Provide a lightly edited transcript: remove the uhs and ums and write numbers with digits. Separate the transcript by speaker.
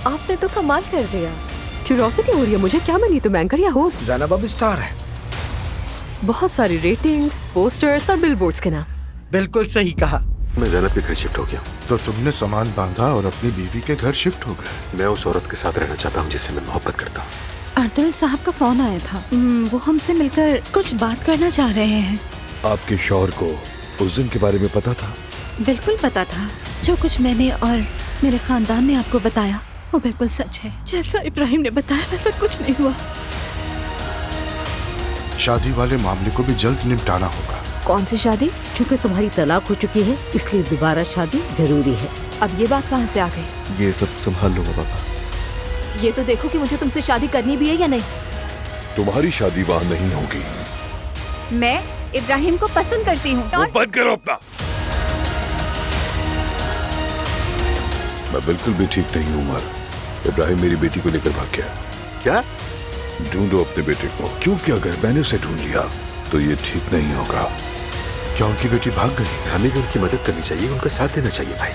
Speaker 1: आपने तो कमाल कर दिया। क्यूरियोसिटी हो रही है मुझे, क्या बनी तुम, एंकर या होस्ट?
Speaker 2: ज़ैनब अब स्टार है।
Speaker 1: बहुत सारी रेटिंग्स, पोस्टर्स और बिलबोर्ड्स के नाम।
Speaker 2: बिल्कुल सही कहा।
Speaker 3: मैं ज़ैनब के घर शिफ्ट हो गया।
Speaker 4: तो तुमने सामान बांधा और अपनी बीवी के घर शिफ्ट हो गए।
Speaker 3: मैं उस औरत के साथ रहना चाहता हूँ जिससे मैं मोहब्बत करता हूँ।
Speaker 5: अर्तुल साहब का फोन आया था, वो हमसे मिलकर कुछ बात करना चाह रहे हैं।
Speaker 6: आपके शौहर को उस दिन के बारे में पता था?
Speaker 5: बिल्कुल पता था। जो कुछ मैंने और मेरे खानदान ने आपको बताया वो बिल्कुल सच है। जैसा इब्राहिम ने बताया वैसा कुछ नहीं हुआ।
Speaker 4: शादी वाले मामले को भी जल्द निपटाना होगा।
Speaker 7: कौन सी शादी? चूंकि तुम्हारी तलाक हो चुकी है इसलिए दोबारा शादी जरूरी है।
Speaker 1: अब ये बात कहाँ से आ गई?
Speaker 6: ये सब संभाल लूंगा पापा।
Speaker 1: ये तो देखो कि मुझे तुमसे शादी करनी भी है या नहीं।
Speaker 6: तुम्हारी शादी वहाँ नहीं होगी।
Speaker 8: मैं इब्राहिम को पसंद करती हूँ।
Speaker 6: बंद करो अपना। मैं बिल्कुल भी ठीक नहीं हूँ उमर। इब्राहिम मेरी बेटी को लेकर भाग गया।
Speaker 3: क्या?
Speaker 6: ढूंढो अपने बेटे को, क्योंकि अगर मैंने उसे ढूंढ लिया तो ये ठीक नहीं होगा।
Speaker 4: क्या उनकी बेटी भाग गई?
Speaker 3: हमें भी उनकी मदद करनी चाहिए, उनका साथ देना चाहिए भाई।